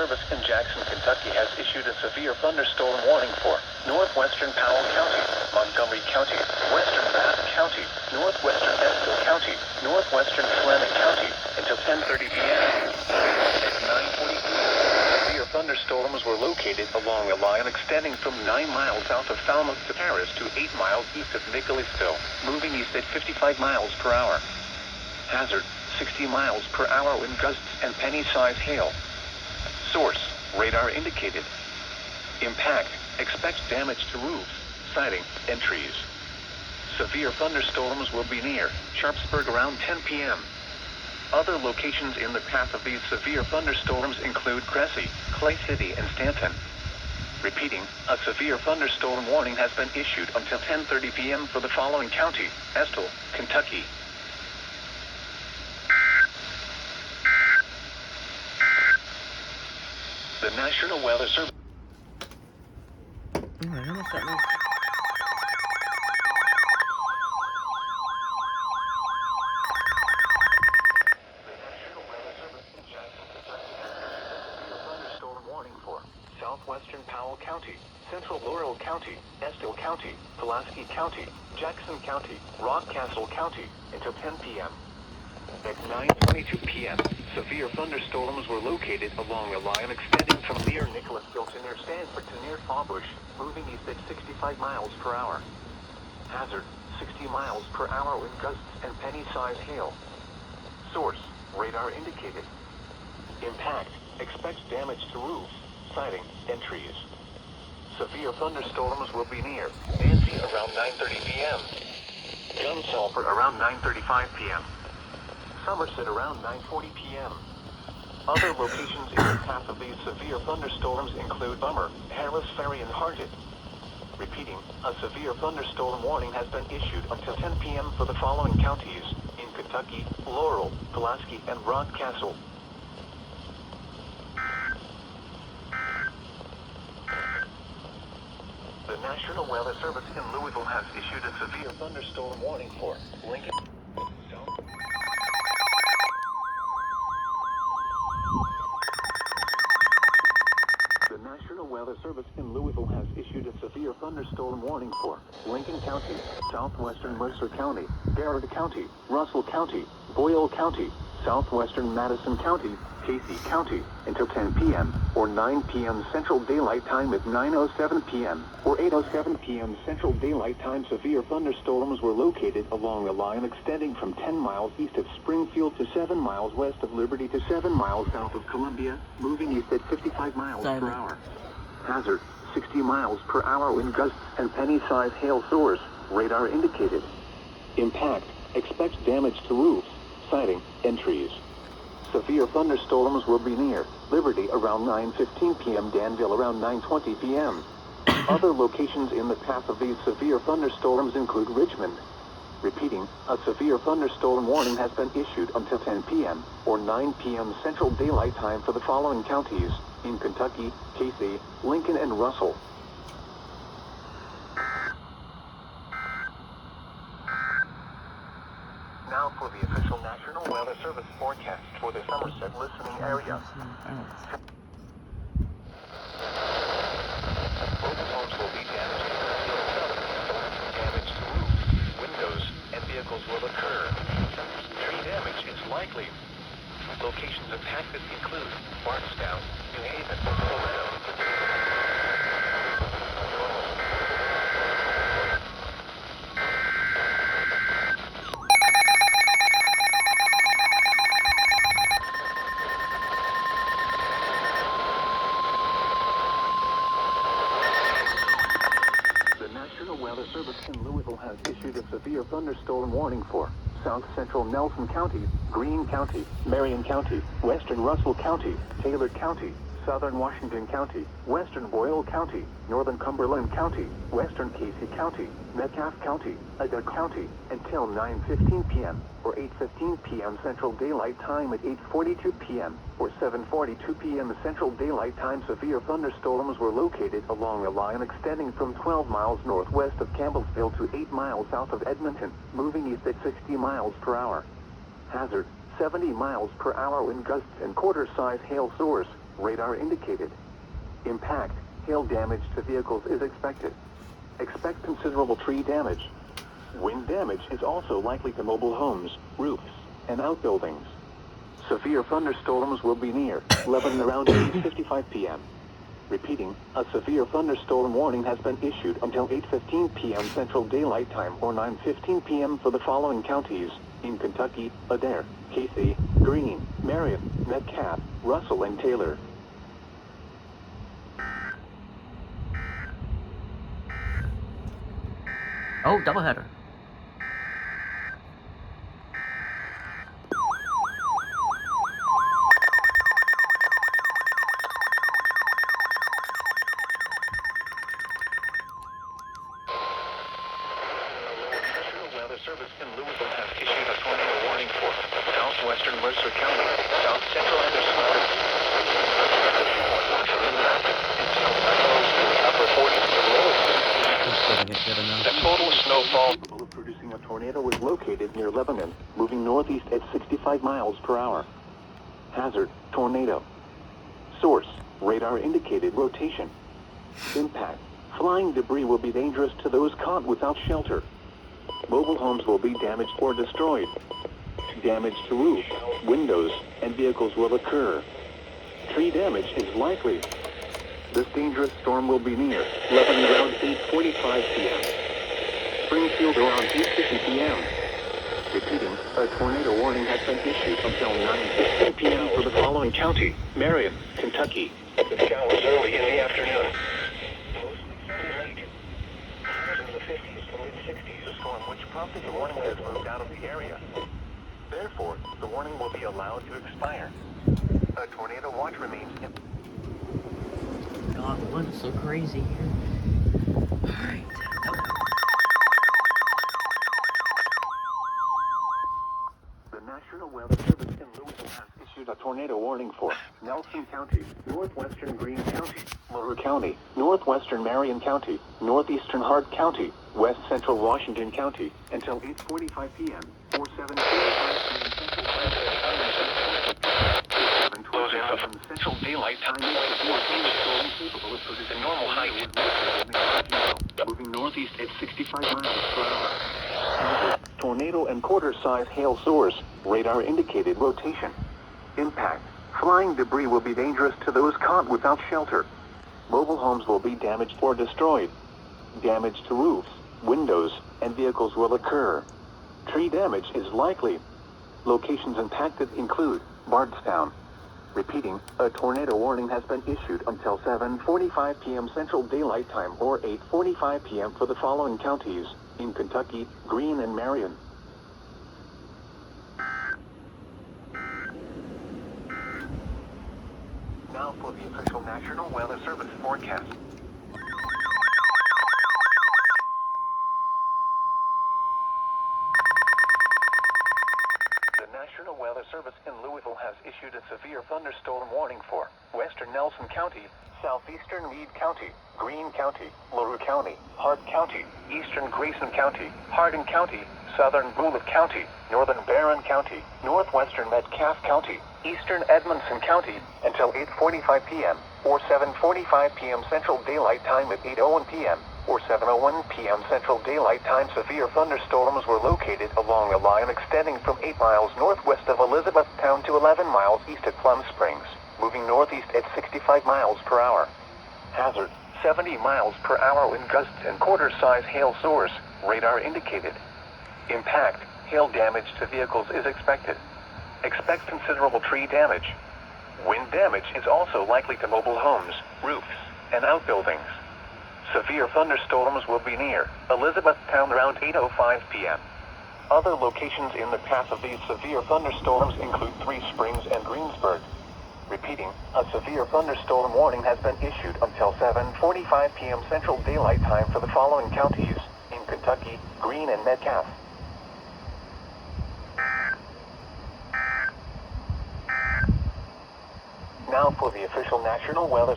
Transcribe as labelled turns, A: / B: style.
A: Service in Jackson, Kentucky has issued a severe thunderstorm warning for northwestern Powell County, Montgomery County, western Bath County, northwestern Estill County, northwestern Fleming County until 10:30 p.m. At 9:40 p.m., severe thunderstorms were located along a line extending from 9 miles south of Falmouth to Paris to 8 miles east of Nicholasville, moving east at 55 miles per hour. Hazard: 60 miles per hour wind gusts and penny-sized hail. Source: radar indicated. Impact: expect damage to roofs, siding, and trees. Severe thunderstorms will be near Sharpsburg around 10 p.m. Other locations in the path of these severe thunderstorms include Cressy, Clay City, and Stanton. Repeating, a severe thunderstorm warning has been issued until 10:30 p.m. for the following county: Estill, Kentucky. The National Weather Service. Southwestern Powell County, Central Laurel County, Estill County, Pulaski County, Jackson County, Rockcastle County until 10 p.m. At 9:22 p.m., severe thunderstorms were located along a line extending from near Nicholasville to near Stanford to near Fawbush, moving east at 65 miles per hour. Hazard: 60 miles per hour wind gusts and penny-sized hail. Source: radar indicated. Impact: expect damage to roofs, siding, and trees. Severe thunderstorms will be near Nancy around 9:30 p.m. Gunsalford around 9:35 p.m. Somerset around 9:40 p.m. Other locations in the path of these severe thunderstorms include Bummer, Harris Ferry, and Harted. Repeating, a severe thunderstorm warning has been issued until 10 p.m. for the following counties in Kentucky: Laurel, Pulaski, and Rockcastle. The National Weather Service in Louisville has issued a severe thunderstorm warning for Lincoln. The National Weather Service in Louisville has issued a severe thunderstorm warning for Lincoln County, southwestern Mercer County, Garrett County, Russell County, Boyle County, southwestern Madison County, Casey County until 10 p.m. or 9 p.m. Central Daylight Time at 9:07 p.m. or 8:07 p.m. Central Daylight Time. Severe thunderstorms were located along a line extending from 10 miles east of Springfield to 7 miles west of Liberty to 7 miles south of Columbia, moving east at 55 miles per hour. Hazard: 60 miles per hour wind gusts and penny-sized hail. Source: radar indicated. Impact: expect damage to roofs, siding, and trees. Severe thunderstorms will be near Liberty around 9:15 p.m. Danville around 9:20 p.m. Other locations in the path of these severe thunderstorms include Richmond. Repeating, a severe thunderstorm warning has been issued until 10 p.m. or 9 p.m. Central Daylight Time for the following counties in Kentucky: Casey, Lincoln, and Russell. Now for the official National Weather Service forecast for the Somerset listening area. Mobile homes will be damaged damage to roofs, windows, and vehicles will occur. Tree damage is likely. Locations impacted include Barstown, New Haven, Colorado. Weather Service in Louisville has issued a severe thunderstorm warning for South Central Nelson County, Greene County, Marion County, Western Russell County, Taylor County, Southern Washington County, Western Boyle County, Northern Cumberland County, Western Casey County, Metcalfe County, Adair County, until 9:15 p.m. or 8:15 p.m. Central Daylight Time at 8:42 p.m. or 7:42 p.m. Central Daylight Time. Severe thunderstorms were located along a line extending from 12 miles northwest of Campbellsville to 8 miles south of Edmonton, moving east at 60 miles per hour. Hazard: 70 miles per hour wind gusts and quarter-size hail. Source: radar indicated. Impact, hail damage to vehicles is expected. Expect considerable tree damage. Wind damage is also likely to mobile homes, roofs, and outbuildings. Severe thunderstorms will be near Lebanon around 8:55 p.m. Repeating, a severe thunderstorm warning has been issued until 8:15 p.m. Central Daylight Time or 9:15 p.m. for the following counties in Kentucky: Adair, Casey, Greene, Marion, Metcalfe, Russell, and Taylor.
B: Oh, doubleheader.
A: Service in Louisville has issued a tornado warning for southwestern Mercer County, south central Anderson County, upper 40s to lower 60s. The total snowfall capable of producing a tornado is located near Lebanon, moving northeast at 65 miles per hour. Hazard, tornado. Source, radar indicated rotation. Impact, flying debris will be dangerous to those caught without shelter. Mobile homes will be damaged or destroyed. Damage to roof, windows, and vehicles will occur. Tree damage is likely. This dangerous storm will be near Lebanon around 8:45 p.m. Springfield around 8:50 p.m. Repeating, a tornado warning has been issued until 9:15 p.m. for the following county: Marion, Kentucky. The showers early in the afternoon. Which prompted the warning has moved out of the area. Therefore, the warning will be allowed to expire. A tornado watch remains in.
B: God, the weather's so crazy here. Alright.
A: The National Weather Service in Louisville has issued a tornado warning for Nelson County, northwestern Greene County, LaRue County, northwestern Marion County, northeastern Hart County, west central Washington County, until 8:45 p.m. or 7:45 p.m. Central Daylight Time. Capable of producing normal height, moving northeast at 65 miles per hour. Tornado and quarter-size hail source, radar indicated rotation. Impact, flying debris will be dangerous to those caught without shelter. Mobile homes will be damaged or destroyed. Damage to roofs, windows, and vehicles will occur. Tree damage is likely. Locations impacted include Bardstown. Repeating, a tornado warning has been issued until 7:45 p.m. Central Daylight Time or 8:45 p.m. for the following counties in Kentucky: Greene and Marion. Now for the official National Weather Service forecast. The National Weather Service in Louisville has issued a severe thunderstorm warning for western Nelson County, southeastern Meade County, Greene County, LaRue County, Hart County, eastern Grayson County, Hardin County, southern Bullitt County, northern Barron County, northwestern Metcalfe County, eastern Edmonson County, until 8:45 p.m. or 7:45 p.m. Central Daylight Time at 8:01 p.m. or 7:01 p.m. Central Daylight Time. Severe thunderstorms were located along a line extending from 8 miles northwest of Elizabethtown to 11 miles east at Plum Springs, moving northeast at 65 miles per hour. Hazard, 70 miles per hour wind gusts and quarter-size hail source, radar indicated. Impact, hail damage to vehicles is expected. Expect considerable tree damage. Wind damage is also likely to mobile homes, roofs, and outbuildings. Severe thunderstorms will be near Elizabethtown around 8:05 p.m. Other locations in the path of these severe thunderstorms include Three Springs and Greensburg. Repeating, a severe thunderstorm warning has been issued until 7:45 p.m. Central Daylight Time for the following counties in Kentucky: Greene and Metcalfe. Now for the official National Weather